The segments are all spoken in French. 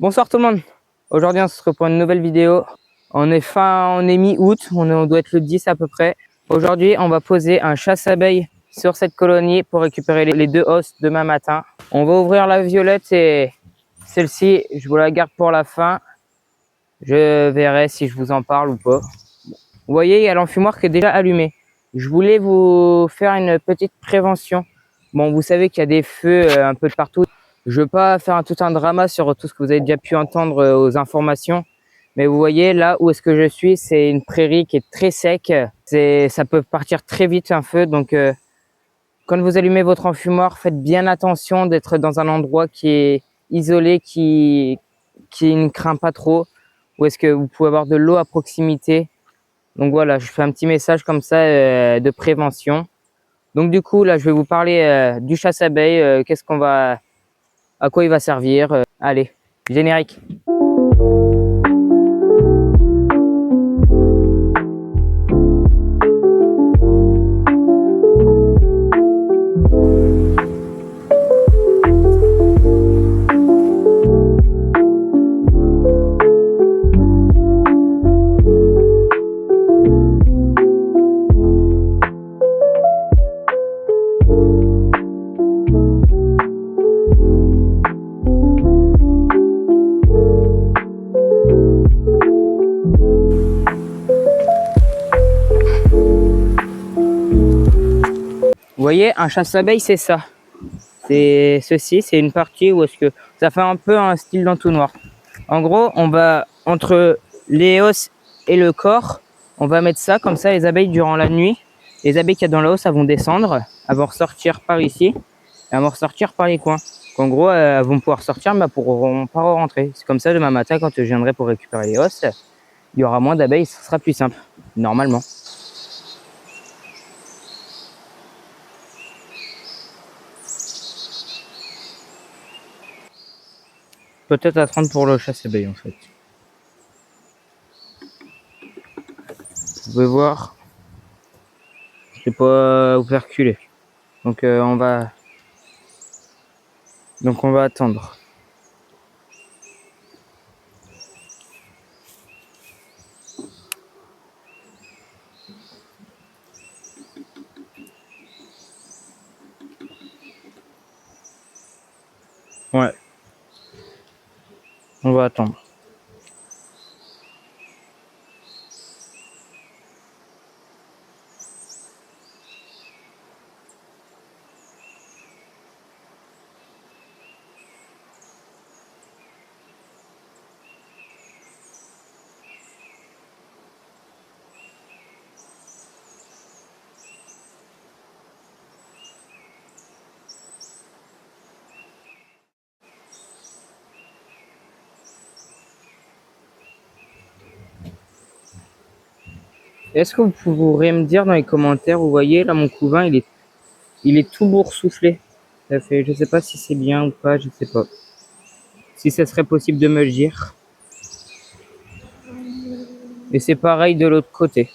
Bonsoir tout le monde. Aujourd'hui on se retrouve pour une nouvelle vidéo. On est mi-août, on doit être le 10 à peu près. Aujourd'hui on va poser un chasse-abeilles sur cette colonie pour récupérer les deux os demain matin. On va ouvrir la violette et celle-ci je vous la garde pour la fin. Je verrai si je vous en parle ou pas. Vous voyez, il y a l'enfumoir qui est déjà allumé. Je voulais vous faire une petite prévention. Bon, vous savez qu'il y a des feux un peu de partout. Je ne veux pas faire tout un drama sur tout ce que vous avez déjà pu entendre aux informations. Mais vous voyez, là où est-ce que je suis, c'est une prairie qui est très sec. Ça peut partir très vite un feu. Donc, quand vous allumez votre enfumoir, faites bien attention d'être dans un endroit qui est isolé, qui ne craint pas trop. Où est-ce que vous pouvez avoir de l'eau à proximité. Donc voilà, je fais un petit message comme ça de prévention. Donc du coup, là, je vais vous parler du chasse-abeilles, à quoi il va servir. Allez, générique. Vous voyez, un chasse-abeille, c'est ça. C'est ceci, c'est une partie où est-ce que ça fait un peu un style d'entonnoir. En gros, on va entre les os et le corps, on va mettre ça comme ça. Les abeilles durant la nuit, les abeilles qu'il y a dans le os, elles vont descendre, elles vont ressortir par ici, et elles vont ressortir par les coins. En gros, elles vont pouvoir sortir, mais elles pourront pas rentrer. C'est comme ça demain matin quand je viendrai pour récupérer les os, il y aura moins d'abeilles, ce sera plus simple, normalement. Peut-être à 30 pour le chasse-abeille en fait. Vous pouvez voir, je vais pas vous faire reculer. Donc on va attendre. Ouais, on va attendre. Est-ce que vous pourriez me dire dans les commentaires, vous voyez là mon couvain il est tout boursouflé. Ça fait, je sais pas si c'est bien ou pas, je sais pas. Si ça serait possible de me le dire. Et c'est pareil de l'autre côté.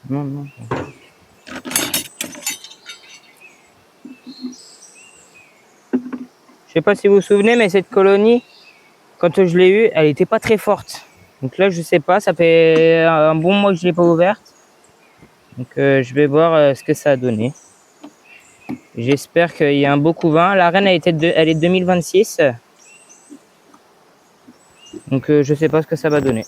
Non, non. Je sais pas si vous vous souvenez, mais cette colonie, quand je l'ai eue, elle était pas très forte. Donc là, je sais pas, ça fait un bon mois que je l'ai pas ouverte. Donc je vais voir ce que ça a donné. J'espère qu'il y a un beau couvain. La reine elle est 2026. Donc je sais pas ce que ça va donner.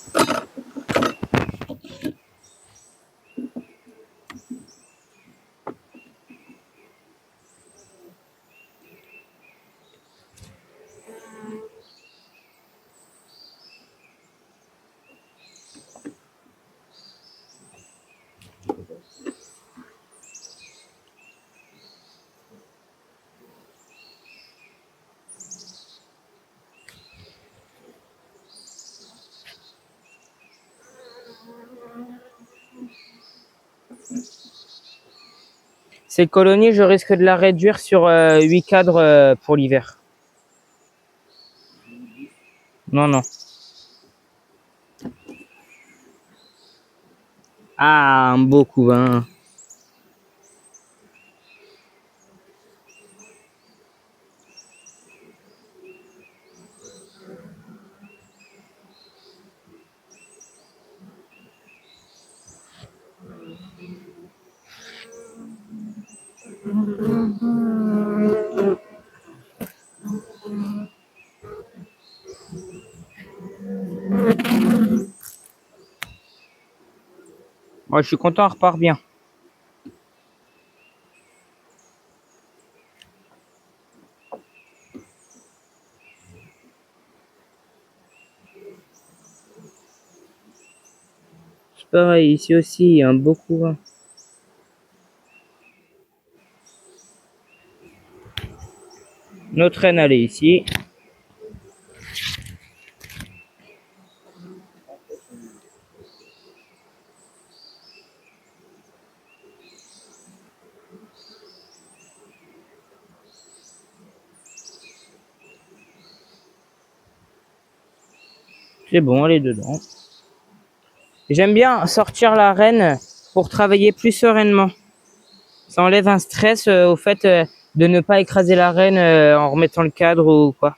Cette colonie, je risque de la réduire sur 8 cadres pour l'hiver. Non, non. Ah, un beau couvain. Moi, je suis content, on repart bien. C'est pareil, ici aussi, il y a un beau couvain. Notre reine, elle est ici. C'est bon, elle est dedans. J'aime bien sortir la reine pour travailler plus sereinement. Ça enlève un stress au fait de ne pas écraser la reine en remettant le cadre ou quoi.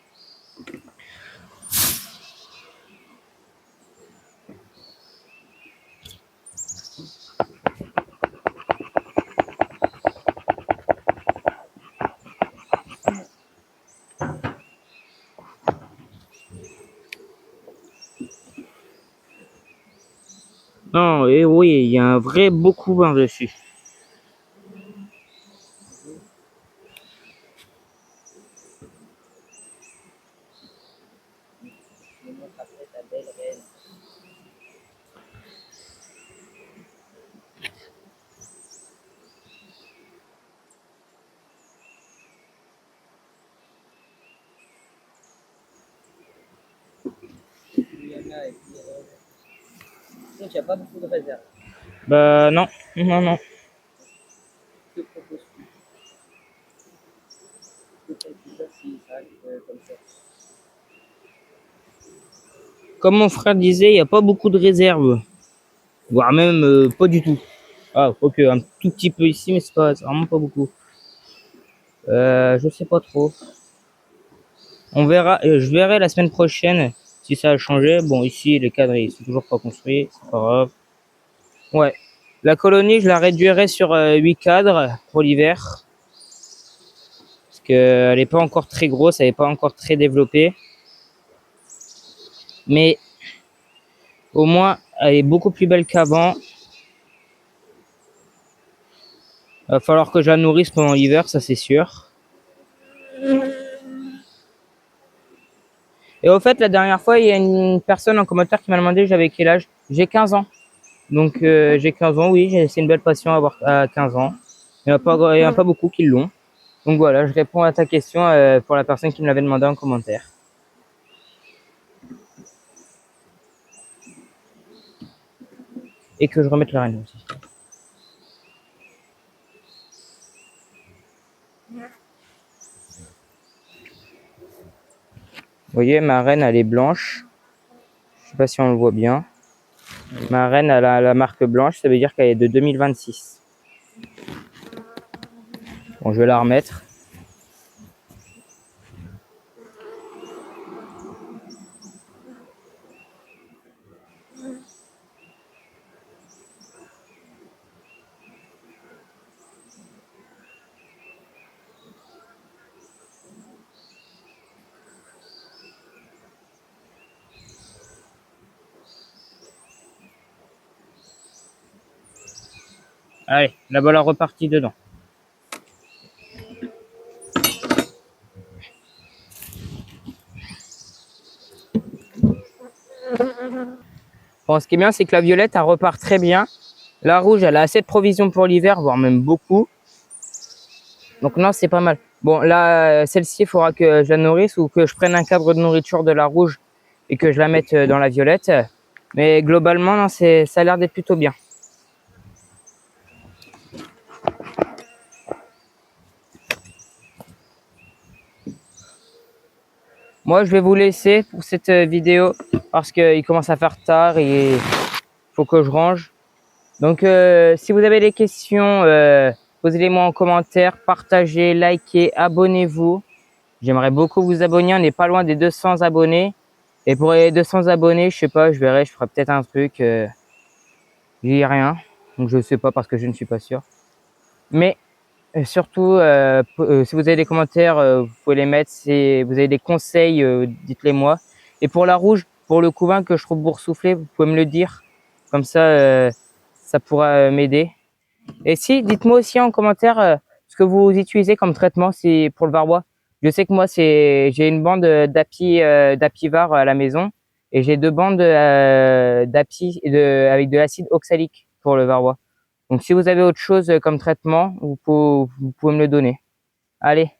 Non, et oui, il y a un vrai beau couvain dessus. Donc, il n'y a pas beaucoup de réserves. Bah non, non, non. Que proposes-tu? Que fais-tu si ça arrive comme ça? Comme mon frère disait, il n'y a pas beaucoup de réserves. Voire même pas du tout. Ah, ok, un tout petit peu ici, mais c'est vraiment pas beaucoup. Je sais pas trop. On verra, je verrai la semaine prochaine si ça a changé. Bon, ici, les cadres, ils sont toujours pas construits, c'est pas grave. Ouais. La colonie, je la réduirai sur 8 cadres pour l'hiver. Parce qu'elle n'est pas encore très grosse, elle n'est pas encore très développée. Mais au moins, elle est beaucoup plus belle qu'avant. Il va falloir que je la nourrisse pendant l'hiver, ça c'est sûr. Et au fait, la dernière fois, il y a une personne en commentaire qui m'a demandé j'avais quel âge. J'ai 15 ans. Donc j'ai 15 ans, oui, c'est une belle passion à avoir à 15 ans. Il n'y en a pas beaucoup qui l'ont. Donc voilà, je réponds à ta question pour la personne qui me l'avait demandé en commentaire. Et que je remette la reine aussi. Vous voyez, ma reine, elle est blanche. Je sais pas si on le voit bien. Ma reine, elle a la marque blanche, ça veut dire qu'elle est de 2026. Bon, je vais la remettre. Allez, la voilà repartie dedans. Bon, ce qui est bien, c'est que la violette, elle repart très bien. La rouge, elle a assez de provisions pour l'hiver, voire même beaucoup. Donc non, c'est pas mal. Bon, là, celle-ci, il faudra que je la nourrisse ou que je prenne un cadre de nourriture de la rouge et que je la mette dans la violette. Mais globalement, non, ça a l'air d'être plutôt bien. Moi, je vais vous laisser pour cette vidéo parce qu'il commence à faire tard et il faut que je range. Donc, si vous avez des questions, posez-les-moi en commentaire, partagez, likez, abonnez-vous. J'aimerais beaucoup vous abonner. On n'est pas loin des 200 abonnés. Et pour les 200 abonnés, je sais pas, je verrai, je ferai peut-être un truc. J'y ai rien. Donc, je sais pas parce que je ne suis pas sûr. Mais surtout, si vous avez des commentaires, vous pouvez les mettre. Si vous avez des conseils, dites-les moi. Et pour la rouge, pour le couvain que je trouve boursouflé, vous pouvez me le dire. Comme ça, ça pourra m'aider. Et si, dites-moi aussi en commentaire ce que vous utilisez comme traitement pour le varroa. Je sais que moi, j'ai une bande d'Apivar à la maison et j'ai 2 bandes avec de l'acide oxalique pour le varroa. Donc, si vous avez autre chose comme traitement, vous pouvez me le donner. Allez,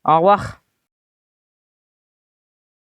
au revoir.